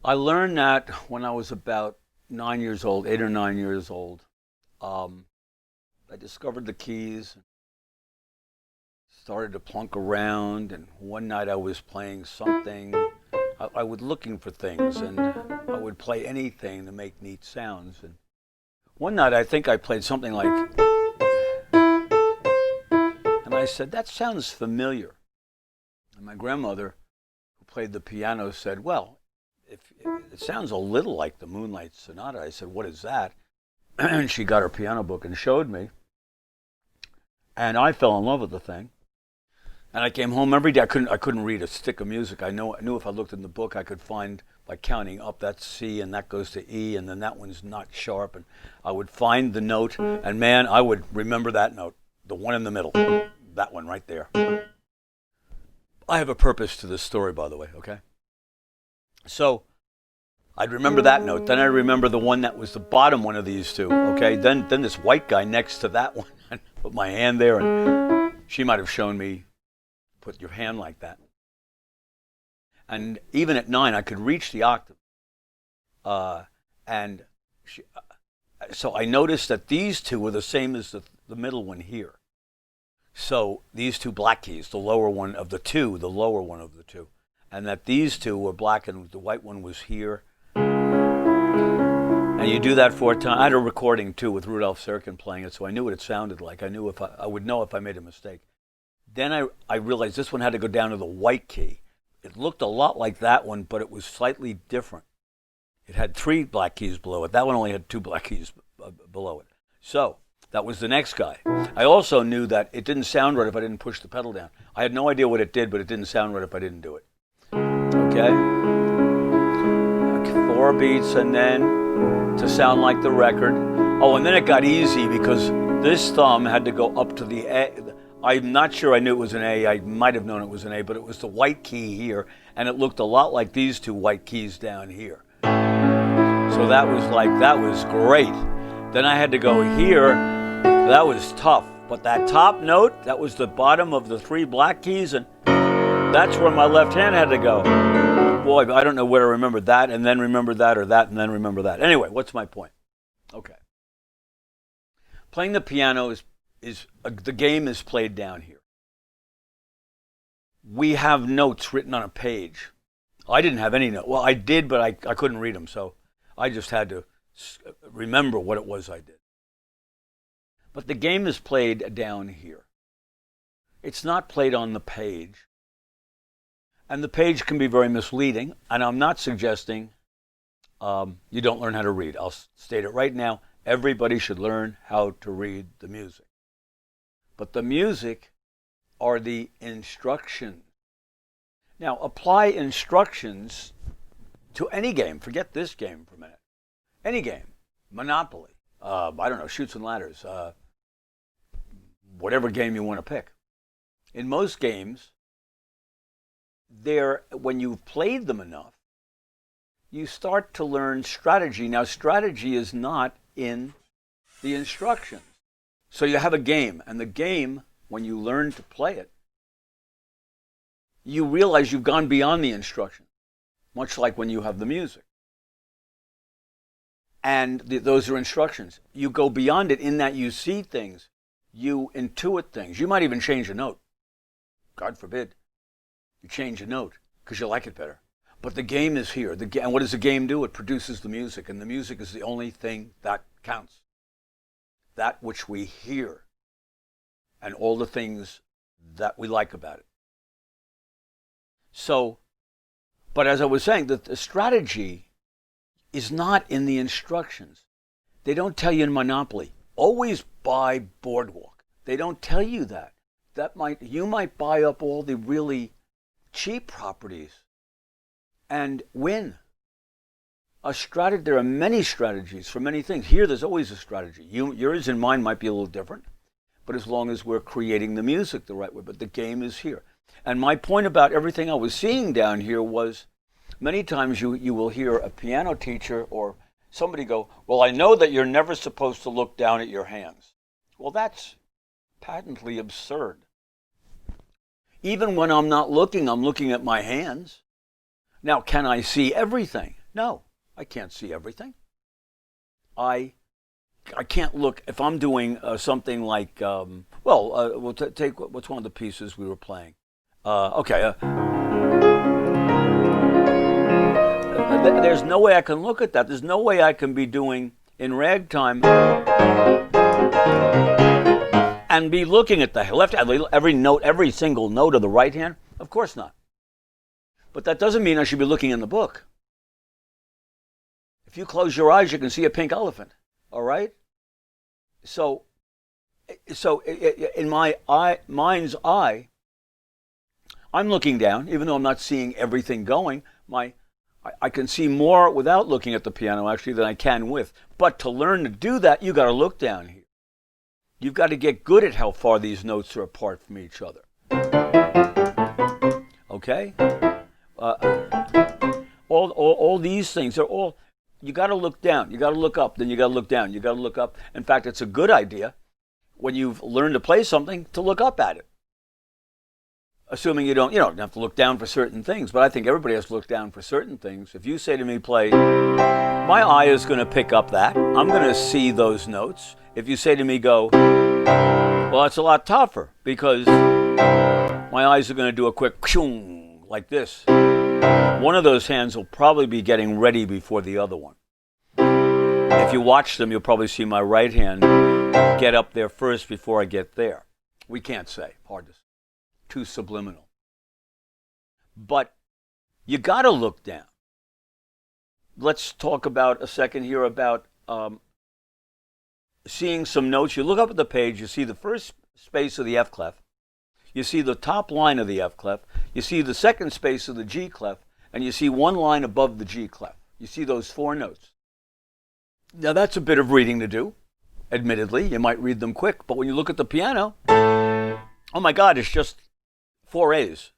I learned that when I was about 9 years old, 8 or 9 years old. Um, I discovered the keys, started to plunk around, and one night I was playing something. I was looking for things, and I would play anything to make neat sounds. And one night I think I played something like, and I said, that sounds familiar. And my grandmother, who played the piano, said, well, if it sounds a little like the Moonlight Sonata. I said, what is that? And she got her piano book and showed me. And I fell in love with the thing. And I came home every day. I couldn't read a stick of music. I knew if I looked in the book, I could find by counting up, that's C, and that goes to E, and then that one's not sharp. And I would find the note, and man, I would remember that note, the one in the middle, that one right there. I have a purpose to this story, by the way, okay? So I'd remember that note. Then I remember the one that was the bottom one of these two, okay? Then this white guy next to that one. I put my hand there, and she might have shown me, put your hand like that. And even at 9, I could reach the octave. And so I noticed that these two were the same as the middle one here. So these two black keys, the lower one of the two, the lower one of the two. And that these two were black and the white one was here. And you do that 4 times. I had a recording too with Rudolf Serkin playing it, so I knew what it sounded like. I knew if I would know if I made a mistake. Then I realized this one had to go down to the white key. It looked a lot like that one, but it was slightly different. It had 3 black keys below it. That one only had 2 black keys below it. So that was the next guy. I also knew that it didn't sound right if I didn't push the pedal down. I had no idea what it did, but it didn't sound right if I didn't do it. Okay? 4 beats, and then to sound like the record. Oh, and then it got easy because this thumb had to go up to the A. I'm not sure I knew it was an A. I might have known it was an A, but it was the white key here, and it looked a lot like these 2 white keys down here. So that was great. Then I had to go here. That was tough. But that top note, that was the bottom of the 3 black keys, and that's where my left hand had to go. Boy, I don't know where to remember that, and then remember that, or that, and then remember that. Anyway, what's my point? Okay. Playing the piano is the game is played down here. We have notes written on a page. I didn't have any notes. Well, I did, but I couldn't read them, so I just had to remember what it was I did. But the game is played down here. It's not played on the page. And the page can be very misleading, and I'm not suggesting you don't learn how to read. I'll state it right now. Everybody should learn how to read the music. But the music are the instructions. Now, apply instructions to any game. Forget this game for a minute. Any game. Monopoly. I don't know, Chutes and Ladders. Whatever game you want to pick. In most games, when you've played them enough, you start to learn strategy. Now, strategy is not in the instructions. So you have a game, and the game, when you learn to play it, you realize you've gone beyond the instructions, much like when you have the music. And those are instructions. You go beyond it in that you see things, you intuit things. You might even change a note. God forbid. You change a note because you like it better. But the game is here. And what does the game do? It produces the music, and the music is the only thing that counts. That which we hear, and all the things that we like about it. So, but as I was saying, the strategy is not in the instructions. They don't tell you in Monopoly, always buy Boardwalk. They don't tell you that. You might buy up all the really cheap properties and win. There are many strategies for many things. Here, there's always a strategy. Yours and mine might be a little different, but as long as we're creating the music the right way. But the game is here. And my point about everything I was seeing down here was many times you will hear a piano teacher or somebody go, well, I know that you're never supposed to look down at your hands. Well, that's patently absurd. Even when I'm not looking, I'm looking at my hands. Now, can I see everything? No, I can't see everything. I I can't look if I'm doing something like we'll take what's one of the pieces we were playing. Okay, there's no way I can look at that. There's no way I can be doing in ragtime and be looking at the left hand, every note, every single note of the right hand. Of course not. But that doesn't mean I should be looking in the book. If you close your eyes, you can see a pink elephant. All right. So in my mind's eye, I'm looking down, even though I'm not seeing everything going. I can see more without looking at the piano actually than I can with. But to learn to do that, you got to look down here. You've got to get good at how far these notes are apart from each other. Okay? All these things are all. You got to look down. You got to look up. Then you got to look down. You got to look up. In fact, it's a good idea when you've learned to play something to look up at it. Assuming you don't have to look down for certain things, but I think everybody has to look down for certain things. If you say to me, play, my eye is going to pick up that. I'm going to see those notes. If you say to me, go, well, it's a lot tougher because my eyes are going to do a quick like this. One of those hands will probably be getting ready before the other one. If you watch them, you'll probably see my right hand get up there first before I get there. We can't say. Hard to say. Too subliminal. But you got to look down. Let's talk about a second here about seeing some notes. You look up at the page, you see the first space of the F clef. You see the top line of the F clef. You see the second space of the G clef. And you see one line above the G clef. You see those four notes. Now that's a bit of reading to do. Admittedly, you might read them quick. But when you look at the piano, oh my God, it's just 4 A's,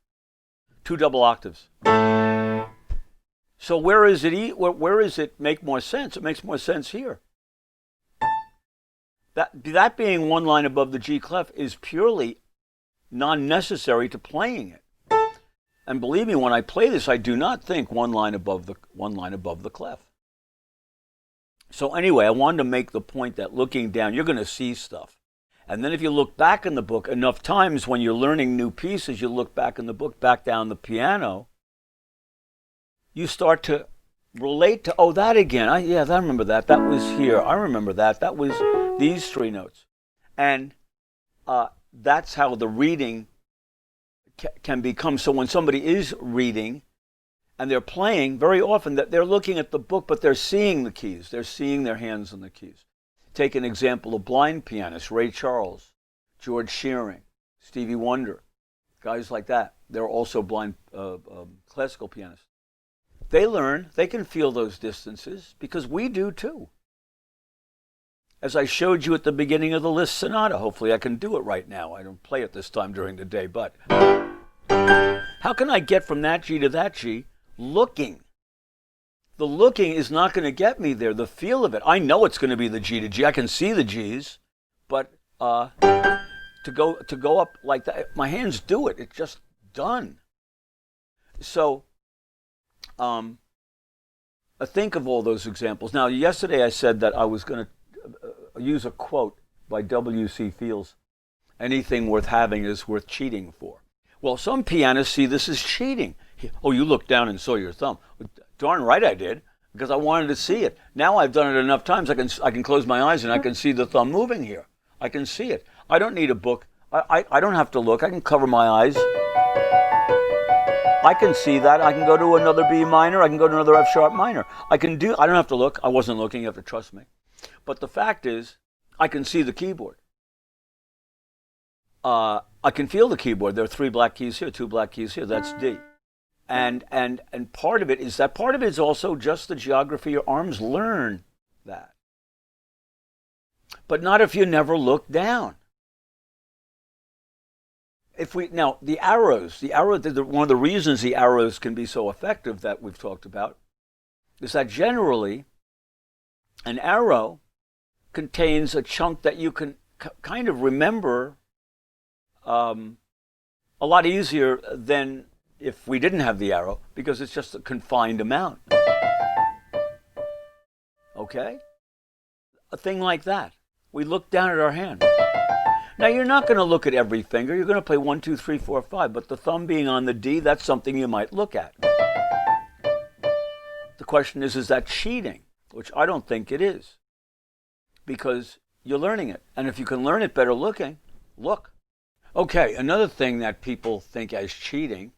2 double octaves. So where is it make more sense? It makes more sense here. That being one line above the G clef is purely non-necessary to playing it. And believe me, when I play this, I do not think one line above the clef. So anyway, I wanted to make the point that looking down, you're going to see stuff. And then if you look back in the book, enough times when you're learning new pieces, you look back in the book, back down the piano, you start to relate to, oh, that again. I remember that. That was here. I remember that. That was these 3 notes. And that's how the reading can become. So when somebody is reading and they're playing, very often that they're looking at the book, but they're seeing the keys. They're seeing their hands on the keys. Take an example of blind pianists, Ray Charles, George Shearing, Stevie Wonder, guys like that. They're also blind classical pianists. They learn, they can feel those distances because we do too. As I showed you at the beginning of the Liszt Sonata, hopefully I can do it right now. I don't play it this time during the day, but how can I get from that G to that G looking? The looking is not going to get me there. The feel of it, I know it's going to be the G to G. I can see the G's, but to go up like that, my hands do it. It's just done. So think of all those examples. Now, yesterday I said that I was going to use a quote by W.C. Fields. Anything worth having is worth cheating for. Well, some pianists see this as cheating. Oh, you looked down and saw your thumb. Darn right I did, because I wanted to see it. Now I've done it enough times, I can close my eyes and I can see the thumb moving here. I can see it. I don't need a book. I don't have to look. I can cover my eyes. I can see that. I can go to another B minor. I can go to another F sharp minor. I don't have to look. I wasn't looking. You have to trust me. But the fact is, I can see the keyboard. I can feel the keyboard. There are 3 black keys here, 2 black keys here. That's D. And part of it is also just the geography. Your arms learn that. But not if you never look down. The arrows, one of the reasons the arrows can be so effective that we've talked about is that generally an arrow contains a chunk that you can kind of remember a lot easier than if we didn't have the arrow, because it's just a confined amount. okay? A thing like that. We look down at our hand. Now, you're not going to look at every finger. You're going to play 1, 2, 3, 4, 5. But the thumb being on the D, that's something you might look at. The question is that cheating? Which I don't think it is. Because you're learning it. And if you can learn it better looking, look. Okay, another thing that people think as cheating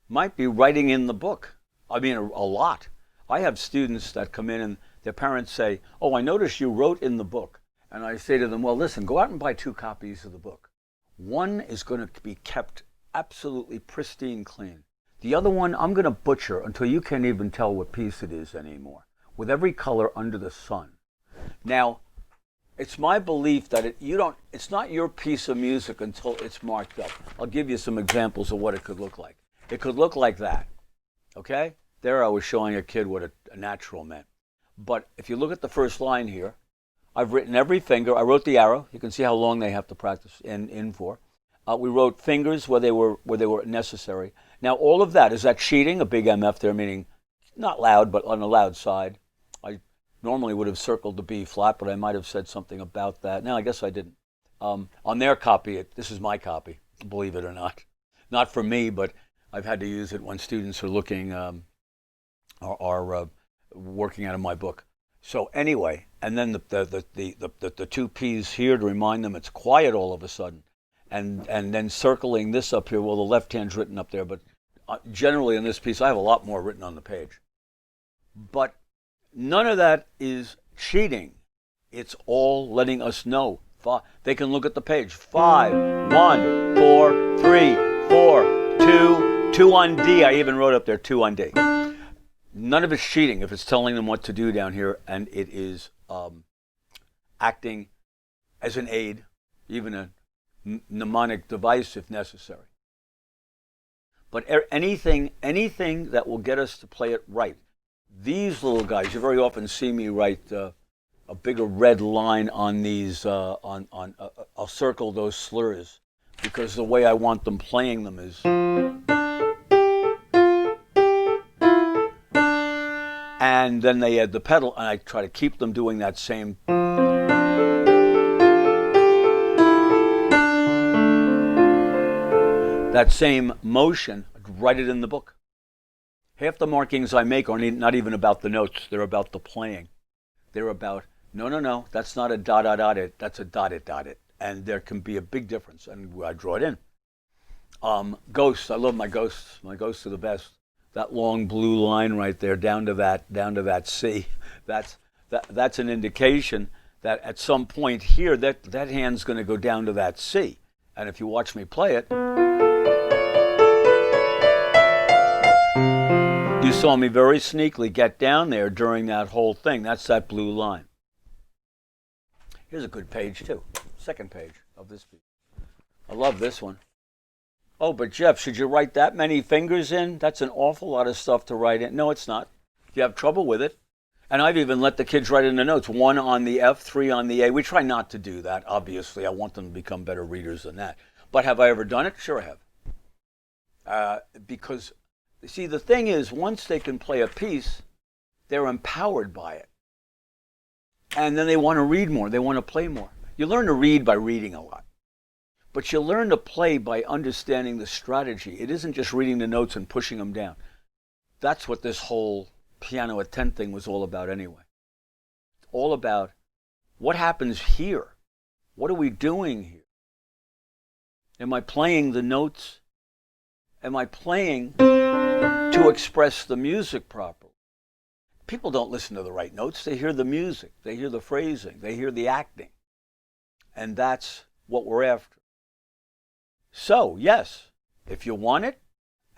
might be writing in the book. I mean, a lot. I have students that come in and their parents say, oh, I noticed you wrote in the book. And I say to them, well, listen, go out and buy 2 copies of the book. One is going to be kept absolutely pristine clean. The other one, I'm going to butcher until you can't even tell what piece it is anymore, with every color under the sun. Now, it's my belief that it's not your piece of music until it's marked up. I'll give you some examples of what it could look like. It could look like that, okay? There I was showing a kid what a natural meant. But if you look at the first line here, I've written every finger. I wrote the arrow. You can see how long they have to practice in for. We wrote fingers where they were necessary. Now, all of that, is that cheating? A big MF there, meaning not loud, but on the loud side. I normally would have circled the B flat, but I might have said something about that. No, I guess I didn't. On their copy, this is my copy, believe it or not. Not for me, but I've had to use it when students are looking, are working out of my book. So anyway, and then the 2 P's here to remind them it's quiet all of a sudden. And then circling this up here, well, the left hand's written up there, but generally in this piece, I have a lot more written on the page. But none of that is cheating. It's all letting us know. They can look at the page. 5, 1, 4, 3, 4, 2, 2 on D. I even wrote up there 2 on D. None of it's cheating if it's telling them what to do down here, and it is acting as an aid, even a mnemonic device if necessary. But anything that will get us to play it right. These little guys, you very often see me write a bigger red line on these, I'll circle those slurs, because the way I want them playing them is... And then they add the pedal, and I try to keep them doing that same. That same motion, write it in the book. Half the markings I make are not even about the notes. They're about the playing. They're about, no, that's not a dot, that's a dot. And there can be a big difference, and I draw it in. Ghosts, I love my ghosts. My ghosts are the best. That long blue line right there down to that C. That's an indication that at some point here that hand's going to go down to that C. And if you watch me play it, you saw me very sneakily get down there during that whole thing. That's that blue line. Here's a good page too. Second page of this piece. I love this one. Oh, but Jeff, should you write that many fingers in? That's an awful lot of stuff to write in. No, it's not. If you have trouble with it. And I've even let the kids write in the notes. 1 on the F, 3 on the A. We try not to do that, obviously. I want them to become better readers than that. But have I ever done it? Sure I have. Because, see, the thing is, once they can play a piece, they're empowered by it. And then they want to read more. They want to play more. You learn to read by reading a lot. But you learn to play by understanding the strategy. It isn't just reading the notes and pushing them down. That's what this whole PianoAt10 thing was all about anyway. It's all about what happens here. What are we doing here? Am I playing the notes? Am I playing to express the music properly? People don't listen to the right notes. They hear the music. They hear the phrasing. They hear the acting. And that's what we're after. So, yes, if you want it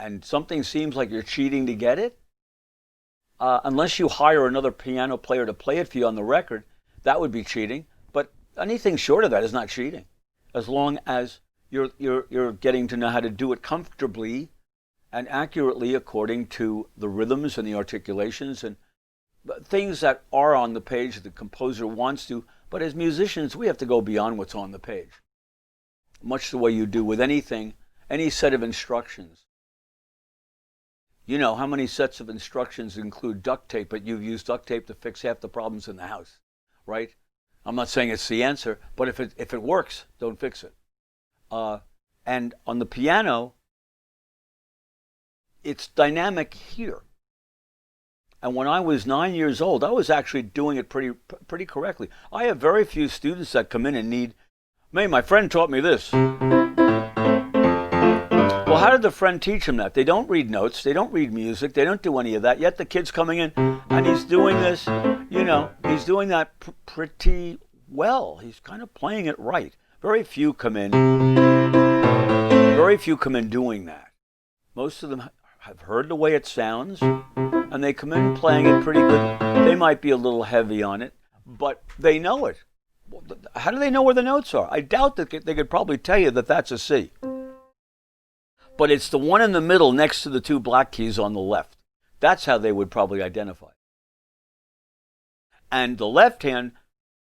and something seems like you're cheating to get it, unless you hire another piano player to play it for you on the record, that would be cheating. But anything short of that is not cheating, as long as you're getting to know how to do it comfortably and accurately according to the rhythms and the articulations and things that are on the page that the composer wants to. But as musicians, we have to go beyond what's on the page, much the way you do with anything, any set of instructions. You know, how many sets of instructions include duct tape, but you've used duct tape to fix half the problems in the house, right? I'm not saying it's the answer, but if it works, don't fix it. And on the piano, it's dynamic here. And when I was 9 years old, I was actually doing it pretty correctly. I have very few students that come in and need, my friend taught me this. Well, how did the friend teach him that? They don't read notes, they don't read music, they don't do any of that. Yet the kid's coming in and he's doing this, he's doing that pretty well. He's kind of playing it right. Very few come in doing that. Most of them have heard the way it sounds, and they come in playing it pretty good. They might be a little heavy on it, but they know it. How do they know where the notes are? I doubt that they could probably tell you that that's a C. But it's the one in the middle next to the two black keys on the left. That's how they would probably identify. And the left hand,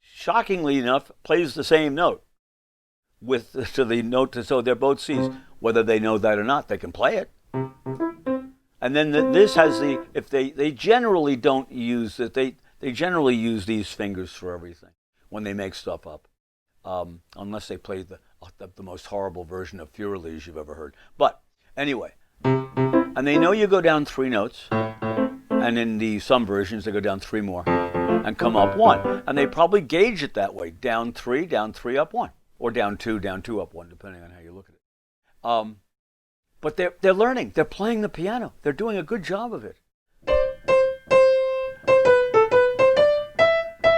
shockingly enough, plays the same note to the note, so they're both C's. Whether they know that or not, they can play it. And then this has if they generally don't use it, they generally use these fingers for everything when they make stuff up, unless they play the most horrible version of Furelise you've ever heard. But anyway, and they know you go down 3 notes, and in some versions they go down 3 more and come up 1, and they probably gauge it that way: down 3, up 1, or down 2, up 1, depending on how you look at it. But they're learning. They're playing the piano. They're doing a good job of it.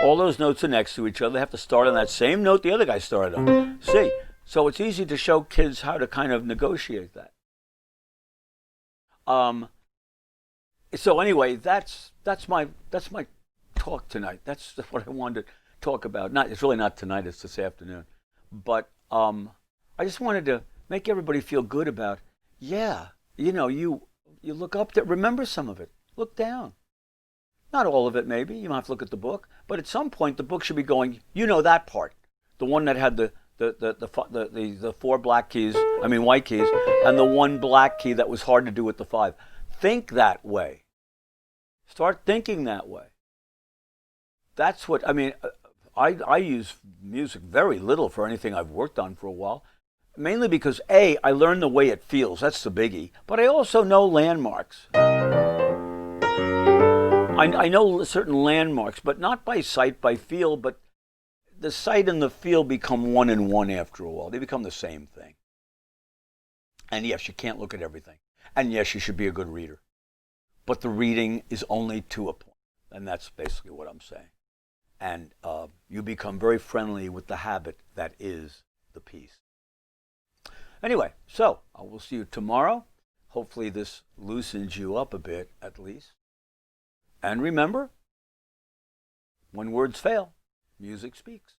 All those notes are next to each other. They have to start on that same note the other guy started on. See? So it's easy to show kids how to kind of negotiate that. So anyway, that's my talk tonight. That's what I wanted to talk about. It's really not tonight. It's this afternoon. But I just wanted to make everybody feel good about. Yeah, you look up there. Remember some of it. Look down. Not all of it, maybe. You might have to look at the book. But at some point, the book should be going. That part, the one that had the 4 white keys, and the 1 black key that was hard to do with the 5. Think that way. Start thinking that way. That's what I use music very little for anything I've worked on for a while. Mainly because I learn the way it feels. That's the biggie. But I also know landmarks. I know certain landmarks, but not by sight, by feel. But the sight and the feel become one and one after a while. They become the same thing. And yes, you can't look at everything. And yes, you should be a good reader. But the reading is only to a point. And that's basically what I'm saying. And you become very friendly with the habit that is the piece. Anyway, so I will see you tomorrow. Hopefully this loosens you up a bit, at least. And remember, when words fail, music speaks.